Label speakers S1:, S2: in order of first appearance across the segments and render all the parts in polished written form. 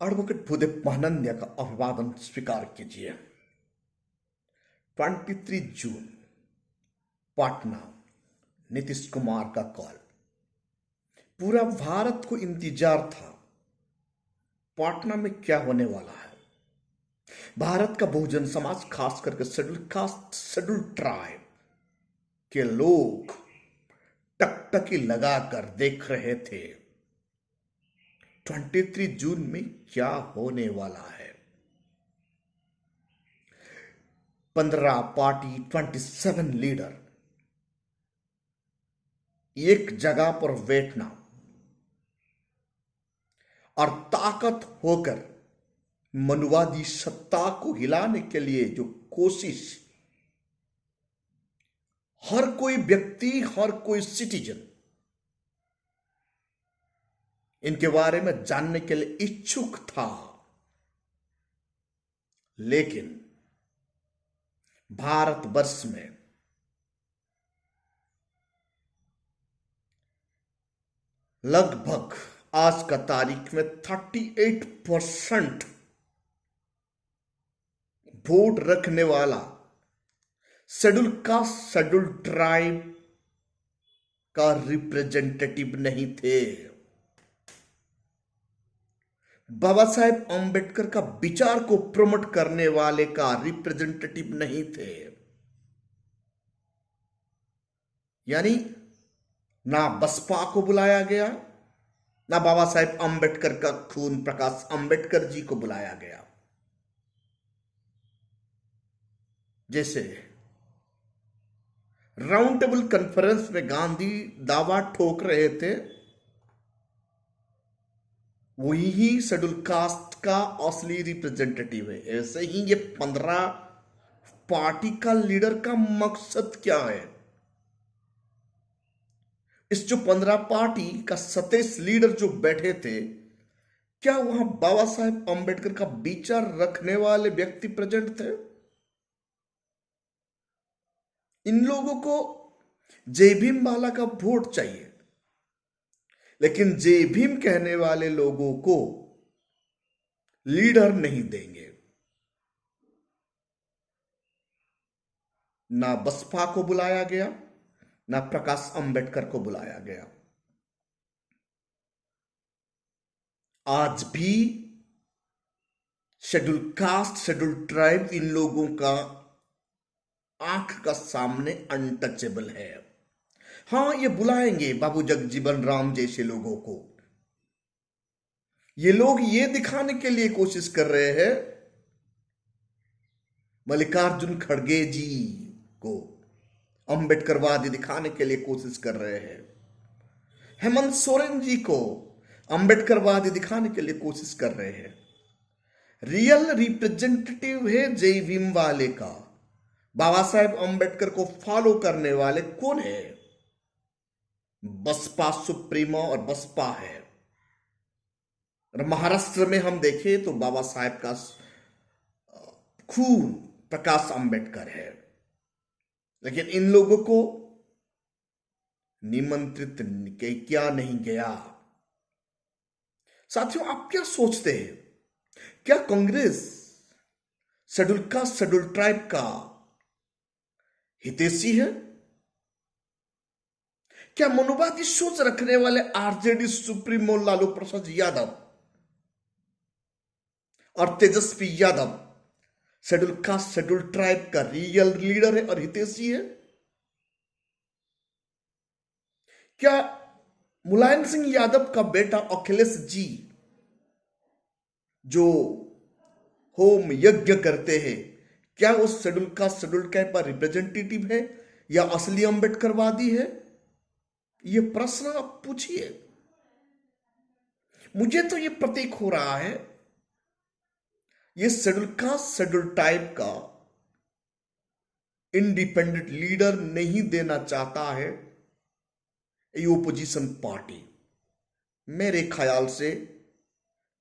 S1: Advocate Bhudev महानंद्या का अभिवादन स्वीकार कीजिए। 23 जून, पटना, नीतीश कुमार का कॉल। पूरा भारत को इंतजार था पटना में क्या होने वाला है। भारत का बहुजन समाज, खास करके शेड्यूल कास्ट, शेड्यूल ट्राइब के लोग टकटकी लगाकर देख रहे थे 23 जून में क्या होने वाला है। 15 पार्टी, 27 लीडर एक जगह पर बैठना और ताकत होकर मनुवादी सत्ता को हिलाने के लिए जो कोशिश हर कोई व्यक्ति, हर कोई सिटीजन इनके बारे में जानने के लिए इच्छुक था, लेकिन भारतवर्ष में लगभग आज का तारीख में 38% वोट रखने वाला शेड्यूल कास्ट, शेड्यूल ट्राइब का रिप्रेजेंटेटिव नहीं थे। बाबा साहेब अंबेडकर का विचार को प्रमोट करने वाले का रिप्रेजेंटेटिव नहीं थे। यानी ना बसपा को बुलाया गया, ना बाबा साहेब अंबेडकर का खून प्रकाश अंबेडकर जी को बुलाया गया। जैसे राउंड टेबल कॉन्फ्रेंस में गांधी दावा ठोक रहे थे, वही शेड्यूल कास्ट का असली रिप्रेजेंटेटिव है। ऐसे ही ये 15 पार्टी का लीडर का मकसद क्या है। इस जो 15 पार्टी का 27 लीडर जो बैठे थे, क्या वहां बाबा साहेब अंबेडकर का विचार रखने वाले व्यक्ति प्रेजेंट थे। इन लोगों को जय भीम वाला का वोट चाहिए, लेकिन जय भीम कहने वाले लोगों को लीडर नहीं देंगे। ना बसपा को बुलाया गया, ना प्रकाश अंबेडकर को बुलाया गया। आज भी schedule caste, schedule tribe in लोगों का आंख का सामने अनटचेबल है। हां, ये बुलाएंगे बाबू जगजीवन राम जैसे लोगों को। ये लोग ये दिखाने के लिए कोशिश कर रहे हैं मल्लिकार्जुन खड़गे जी को अंबेडकरवादी दिखाने के लिए कोशिश कर रहे हैं। हेमंत सोरेन जी को अंबेडकरवादी दिखाने के लिए कोशिश कर रहे हैं। रियल रिप्रेजेंटेटिव है जय भीम वाले का, बाबा साहेब अंबेडकर को फॉलो करने वाले कौन है। बसपा सुप्रीमो और बसपा है। और महाराष्ट्र में हम देखें तो बाबा साहेब का खून प्रकाश अंबेडकर है। लेकिन इन लोगों को निमंत्रित क्या नहीं गया। साथियों, आप क्या सोचते हैं, क्या Congress schedule caste, schedule tribe का हितैषी है। क्या मनुवादी सोच रखने वाले आरजेडी सुप्रीमो लालू प्रसाद यादव और Tejashwi Yadav schedule caste, schedule tribe का रियल लीडर है और हितैषी है। क्या मुलायम सिंह यादव का बेटा अखिलेश जी जो होम यज्ञ करते हैं, क्या उस शेड्यूल कास्ट, शेड्यूल ट्राइब का रिप्रेजेंटेटिव है या असली अंबेडकरवादी है। यह प्रश्न आप पूछिए। मुझे तो यह प्रतीक हो रहा है ये शेड्यूल कास्ट, शेड्यूल ट्राइब का इंडिपेंडेंट लीडर नहीं देना चाहता है ये ओपोजिशन पार्टी। मेरे ख्याल से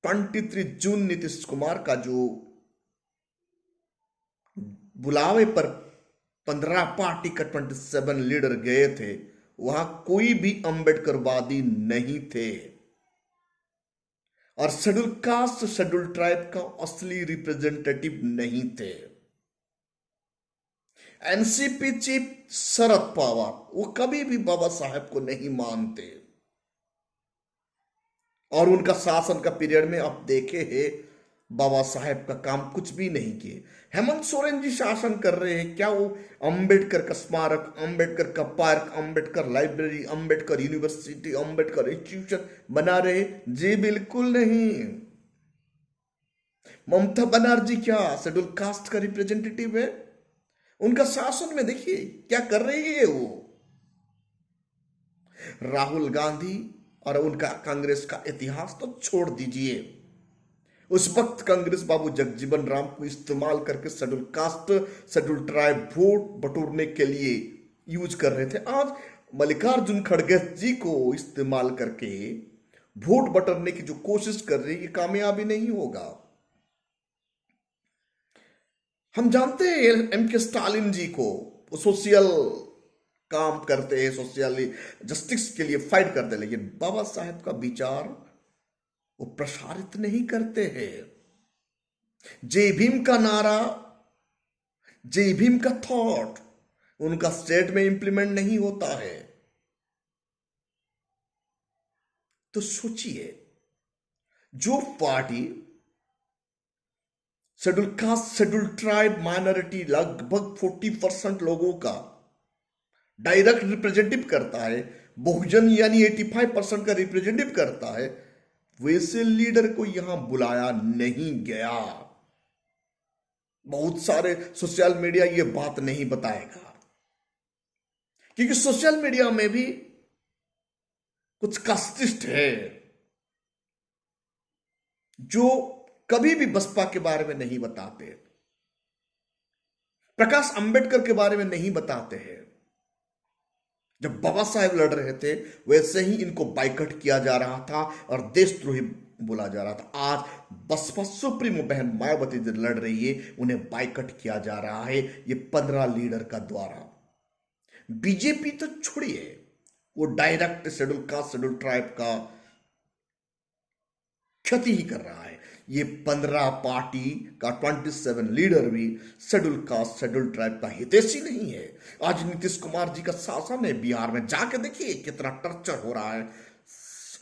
S1: 23 जून नीतीश कुमार का जो बुलावे पर 15 पार्टी का 27 लीडर गए थे, वहां कोई भी अंबेडकरवादी नहीं थे। और शेड्यूल कास्ट शेड्यूल ट्राइब का असली रिप्रेजेंटेटिव नहीं थे। एनसीपी चीफ शरद पवार वो कभी भी बाबा साहेब को नहीं मानते, और उनका शासन का पीरियड में आप देखे हैं बाबा साहेब का काम कुछ भी नहीं किए। हेमंत सोरेन जी शासन कर रहे हैं, क्या वो अंबेडकर का स्मारक, अंबेडकर का park, Ambedkar library, Ambedkar university, Ambedkar institution बना रहे? जी बिल्कुल नहीं। ममता बनर्जी क्या शेड्यूल कास्ट का रिप्रेजेंटेटिव है? उनका शासन में देखिए क्या कर रही है वो। राहुल गांधी और उनका कांग्रेस का इतिहास तो छोड़ दीजिए। उस वक्त कांग्रेस बाबू जगजीवन राम को इस्तेमाल करके schedule caste schedule tribe vote बटोरने के लिए यूज कर रहे थे। आज मल्लिकार्जुन खड़गे जी को इस्तेमाल करके वोट बटोरने की जो कोशिश कर रही है ये कामयाबी नहीं होगा। हम जानते हैं एम के स्टालिन जी को, सोशल काम करते हैं, सोशल जस्टिस के लिए फाइट करते हैं, लेकिन बाबा साहेब का विचार वो प्रसारित नहीं करते हैं। जय भीम का नारा, जय भीम का थॉट उनका स्टेट में इंप्लीमेंट नहीं होता है। तो सोचिए, जो party schedule caste schedule tribe minority लगभग 40% लोगों का डायरेक्ट रिप्रेजेंटेटिव करता है, बहुजन यानी 85% का रिप्रेजेंटेटिव करता है, वैसे लीडर को यहां बुलाया नहीं गया। बहुत सारे सोशल मीडिया ये बात नहीं बताएगा, क्योंकि सोशल मीडिया में भी कुछ कास्टिस्ट है जो कभी भी बसपा के बारे में नहीं बताते, प्रकाश अंबेडकर के बारे में नहीं बताते हैं। जब बाबा साहेब लड़ रहे थे वैसे ही इनको बाइकआउट किया जा रहा था और देशद्रोही बोला जा रहा था। आज बसपा सुप्रीमो बहन मायावती जो लड़ रही है उन्हें बाइकआउट किया जा रहा है ये 15 लीडर का द्वारा। बीजेपी तो छोड़िए, वो direct schedule caste schedule tribe का क्षति ही कर रहा है। ये 15 पार्टी का 27 लीडर भी शेड्यूल कास्ट शेड्यूल ट्राइब का हितैषी नहीं है। आज नीतीश कुमार जी का शासन है बिहार में, जाके देखिए कितना टर्चर हो रहा है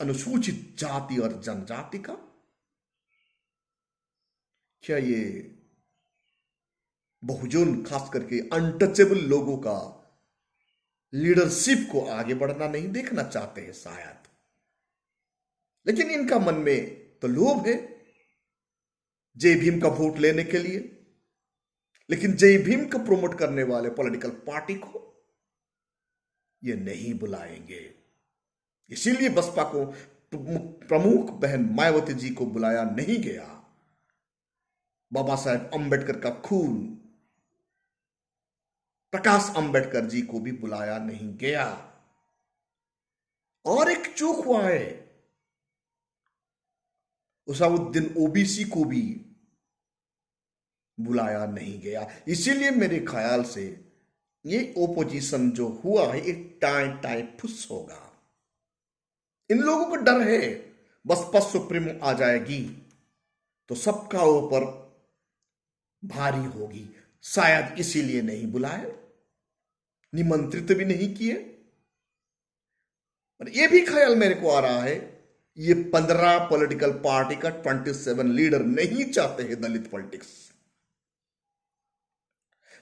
S1: अनुसूचित जाति और जनजाति का। क्या ये बहुजन खास करके अनटचेबल लोगों का लीडरशिप को आगे बढ़ना नहीं देखना चाहते हैं शायद, लेकिन इनका मन में तो लोभ है जय भीम का वोट लेने के लिए, लेकिन जय भीम को प्रमोट करने वाले पॉलिटिकल पार्टी को ये नहीं बुलाएंगे। इसीलिए बसपा को प्रमुख बहन मायावती जी को बुलाया नहीं गया। बाबा साहेब अंबेडकर का खून प्रकाश अंबेडकर जी को भी बुलाया नहीं गया। और एक चूक हुआ है, उसामुद्दीन ओबीसी को भी बुलाया नहीं गया। इसीलिए मेरे ख्याल से ये ओपोजिशन जो हुआ है एक टाइम फुस होगा। इन लोगों को डर है बसपा सुप्रीमो आ जाएगी तो सबका ऊपर भारी होगी, शायद इसीलिए नहीं बुलाए, निमंत्रित भी नहीं किए। और यह भी ख्याल मेरे को आ रहा है ये 15 पॉलिटिकल पार्टी का 27 लीडर नहीं चाहते हैं Dalit politics.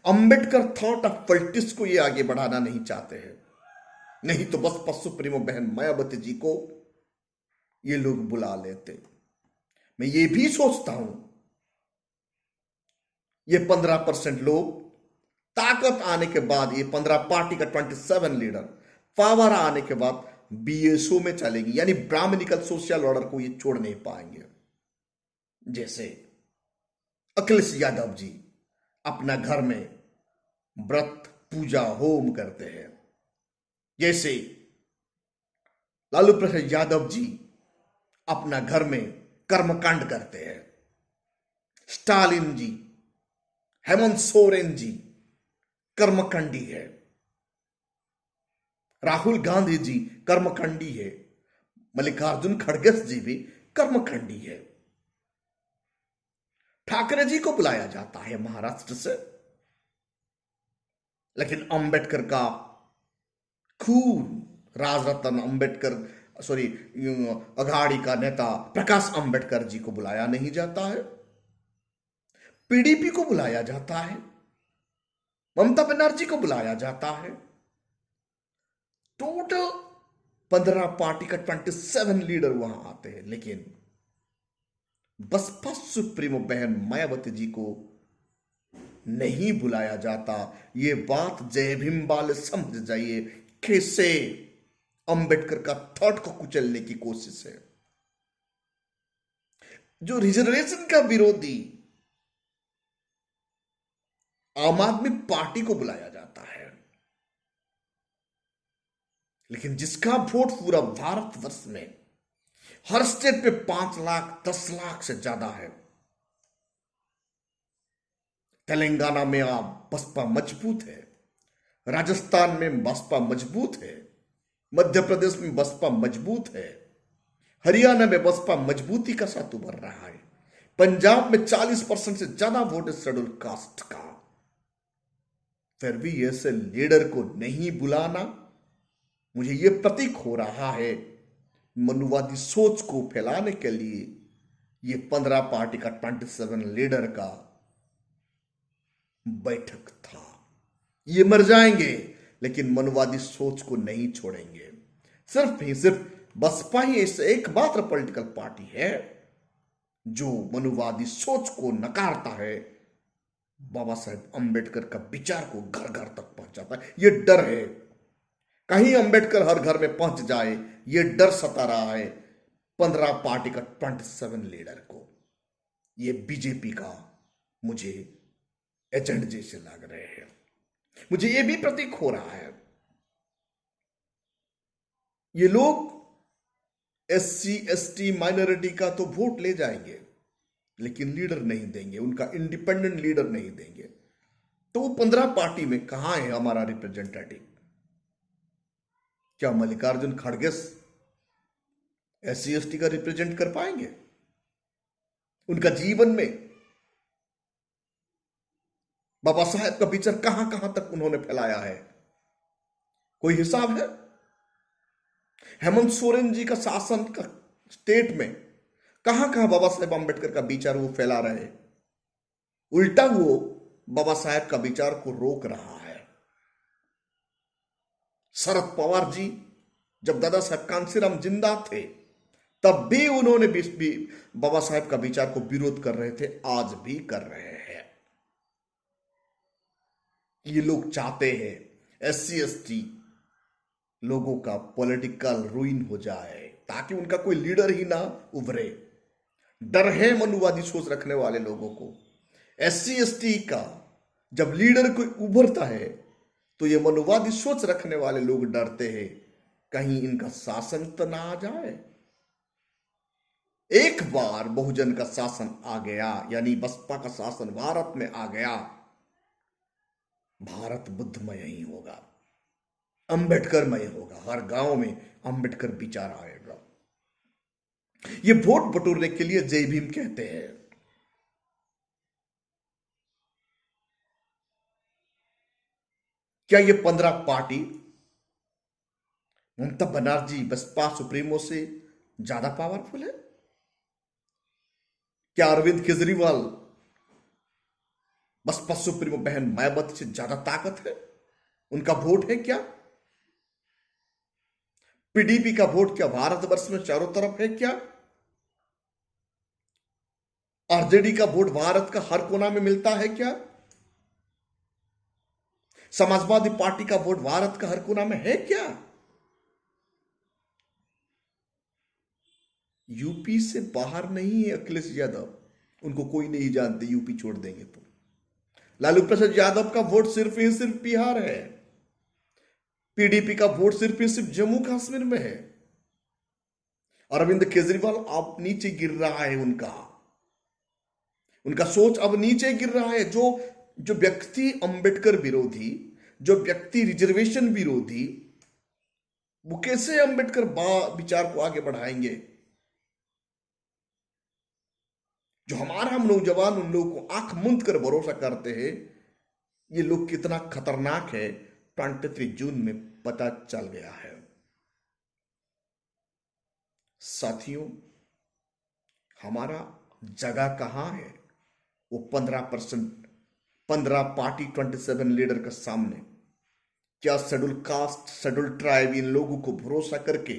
S1: Ambedkar thought of politics को ये आगे बढ़ाना नहीं चाहते हैं, नहीं तो बसपा सुप्रीमो बहन मायावती जी को ये लोग बुला लेते। मैं ये भी सोचता हूं ये 15% लोग ताकत आने के बाद, ये 15 पार्टी का 27 लीडर पावर आने के बाद बीएसओ में चलेगी, यानी ब्राह्मणिकल सोशल ऑर्डर को ये छोड़ नहीं पाएंगे। जैसे अखिलेश यादव जी अपना घर में व्रत पूजा होम करते हैं, जैसे लालू प्रसाद यादव जी अपना घर में कर्मकांड करते हैं, स्टालिन जी, हेमंत सोरेन जी कर्मकांडी है, राहुल गांधी जी कर्मकांडी है, मल्लिकार्जुन खड़गे जी भी कर्मखंडी है। ठाकरे जी को बुलाया जाता है महाराष्ट्र से, लेकिन अंबेडकर का खून, राजरत्न अंबेडकर, सॉरी, अघाड़ी का नेता प्रकाश अंबेडकर जी को बुलाया नहीं जाता है। पीडीपी को बुलाया जाता है, ममता बनर्जी को बुलाया जाता है। टोटल 15 पार्टी का 27 लीडर वहां आते हैं, लेकिन बसपा सुप्रीमो बहन मायावती जी को नहीं बुलाया जाता। ये बात जय भीम वाले समझ जाइए, कैसे अंबेडकर का थॉट को कुचलने की कोशिश है। जो रिजर्वेशन का विरोधी आम आदमी पार्टी को बुलाया जाता है, लेकिन जिसका वोट पूरा भारतवर्ष में हर स्टेट पे 5 लाख 10 लाख से ज्यादा है। तेलंगाना में आप बसपा मजबूत है, राजस्थान में बसपा मजबूत है, मध्य प्रदेश में बसपा मजबूत है, हरियाणा में बसपा मजबूती का साथ उभर रहा है, पंजाब में 40% से ज्यादा वोट है शेड्यूल कास्ट का। फिर भी ऐसे लीडर को नहीं बुलाना, मुझे यह प्रतीक हो रहा है मनुवादी सोच को फैलाने के लिए ये 15 पार्टी का 27 लीडर का बैठक था। ये मर जाएंगे लेकिन मनुवादी सोच को नहीं छोड़ेंगे। सिर्फ बसपा ही ऐसे एकमात्र पॉलिटिकल पार्टी है जो मनुवादी सोच को नकारता है, बाबा साहेब अंबेडकर का विचार को घर घर तक पहुंचाता है। ये डर है कहीं अंबेडकर हर घर में पहुंच जाए, ये डर सता रहा है 15 पार्टी का 27 लीडर को। ये बीजेपी का मुझे एजेंट जैसे लग रहे हैं। मुझे ये भी प्रतीक हो रहा है ये लोग SC ST माइनॉरिटी का तो वोट ले जाएंगे, लेकिन लीडर नहीं देंगे, उनका इंडिपेंडेंट लीडर नहीं देंगे। तो वो 15 पार्टी में कहां है हमारा रिप्रेजेंटेटिव? क्या मल्लिकार्जुन खड़गे SC ST का रिप्रेजेंट कर पाएंगे? उनका जीवन में बाबा साहेब का विचार कहां कहां तक उन्होंने फैलाया है, कोई हिसाब है? हेमंत सोरेन जी का शासन का स्टेट में कहां कहां बाबा साहेब अंबेडकर का विचार वो फैला रहे हैं? उल्टा वो बाबा साहेब का विचार को रोक रहा है। शरद पवार जी जब दादा साहेब कांसीराम जिंदा थे तब भी उन्होंने भी बाबा साहेब का विचार को विरोध कर रहे थे, आज भी कर रहे हैं। ये लोग चाहते हैं SC ST लोगों का पॉलिटिकल रूइन हो जाए ताकि उनका कोई लीडर ही ना उभरे। डर है मनुवादी सोच रखने वाले लोगों को। SC ST का जब लीडर कोई उभरता है तो ये मनुवादी सोच रखने वाले लोग डरते हैं कहीं इनका शासन तो ना आ जाए। एक बार बहुजन का शासन आ गया, यानी बसपा का शासन भारत में आ गया, भारत बुद्धमय ही होगा, अंबेडकरमय होगा। हर गांव में अंबेडकर विचार आएगा। ये वोट बटोरने के लिए जय भीम कहते हैं। क्या ये 15 पार्टी ममता बनर्जी बसपा सुप्रीमो से ज्यादा पावरफुल है? क्या अरविंद केजरीवाल बसपा सुप्रीमो बहन मायावती से ज्यादा ताकत है? उनका वोट है क्या? पीडीपी का वोट क्या भारतवर्ष में चारों तरफ है क्या? आरजेडी का वोट भारत का हर कोना में मिलता है क्या? समाजवादी पार्टी का वोट भारत का हर कोना में है क्या? यूपी से बाहर नहीं है अखिलेश यादव, उनको कोई नहीं जानते, यूपी छोड़ देंगे तो। लालू प्रसाद यादव का वोट सिर्फ ही सिर्फ बिहार है। पीडीपी का वोट सिर्फ ही सिर्फ जम्मू कश्मीर में है। अरविंद केजरीवाल अब नीचे गिर रहा है, उनका सोच अब नीचे गिर रहा है। जो व्यक्ति अंबेडकर विरोधी, जो व्यक्ति रिजर्वेशन विरोधी, वो कैसे अंबेडकर विचार को आगे बढ़ाएंगे? जो हमारा हम नौजवान उन लोगों को आंख मूंद कर भरोसा करते हैं, ये लोग कितना खतरनाक है 23 जून में पता चल गया है। साथियों, हमारा जगह कहां है वो 15%, 15 पार्टी 27 लीडर के सामने? क्या शेड्यूल कास्ट, शेड्यूल ट्राइब, इन लोगों को भरोसा करके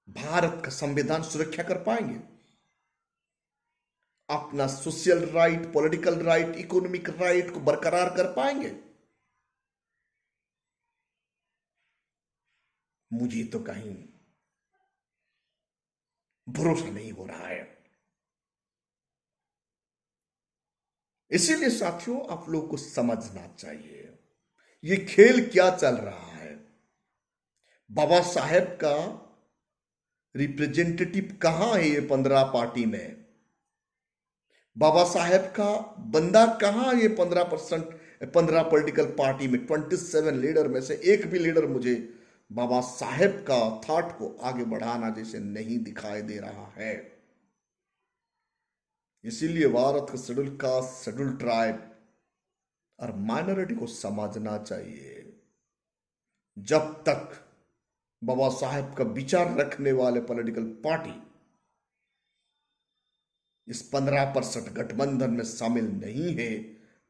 S1: भारत का संविधान सुरक्षा कर पाएंगे? अपना social right, political right, economic right को बरकरार कर पाएंगे? मुझे तो कहीं भरोसा नहीं हो रहा है। इसीलिए साथियों, आप लोगों को समझना चाहिए ये खेल क्या चल रहा है। बाबा साहेब का रिप्रेजेंटेटिव कहां है ये 15 पार्टी में? बाबा साहेब का बंदा कहां है ये 15%, 15 पॉलिटिकल पार्टी में? 27 लीडर में से एक भी लीडर मुझे बाबा साहेब का थॉट को आगे बढ़ाना जैसे नहीं दिखाई दे रहा है। इसीलिए भारत का शेड्यूल कास्ट, शेड्यूल ट्राइब और माइनॉरिटी को समझना चाहिए। जब तक बाबा साहेब का विचार रखने वाले पॉलिटिकल पार्टी इस 15% गठबंधन में शामिल नहीं है,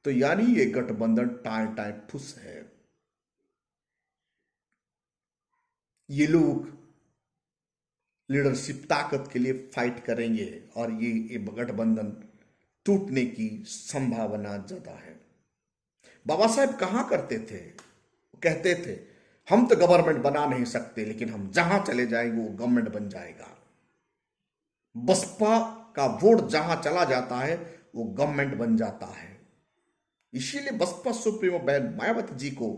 S1: तो यानी ये गठबंधन टाइम टाइम फुस है। ये लोग लीडरशिप ताकत के लिए फाइट करेंगे और ये गठबंधन टूटने की संभावना ज्यादा है। बाबा साहेब कहां करते थे? कहते थे हम तो गवर्नमेंट बना नहीं सकते, लेकिन हम जहां चले जाएंगे वो गवर्नमेंट बन जाएगा। बसपा का वोट जहां चला जाता है वो गवर्नमेंट बन जाता है। इसीलिए बसपा सुप्रीमो बहन मायावती जी को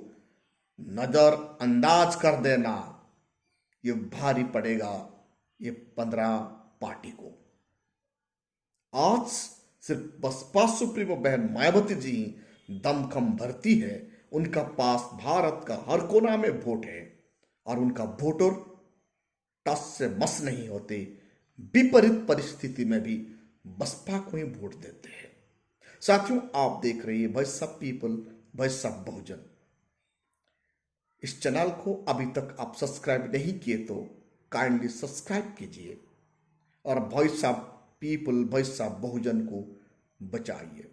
S1: नजरअंदाज कर देना ये भारी पड़ेगा ये 15 पार्टी को। आज सिर्फ बसपा सुप्रीमो बहन मायावती जी दमखम भरती है, उनका पास भारत का हर कोना में वोट है और उनका वोटर टस से मस नहीं होते। विपरीत परिस्थिति में भी बसपा को ही वोट देते हैं। साथियों, आप देख रहे हैं voice of people, voice of Bahujan. इस चैनल को अभी तक आप सब्सक्राइब नहीं किए तो काइंडली सब्सक्राइब कीजिए और voice of people, voice of Bahujan को बचाइए।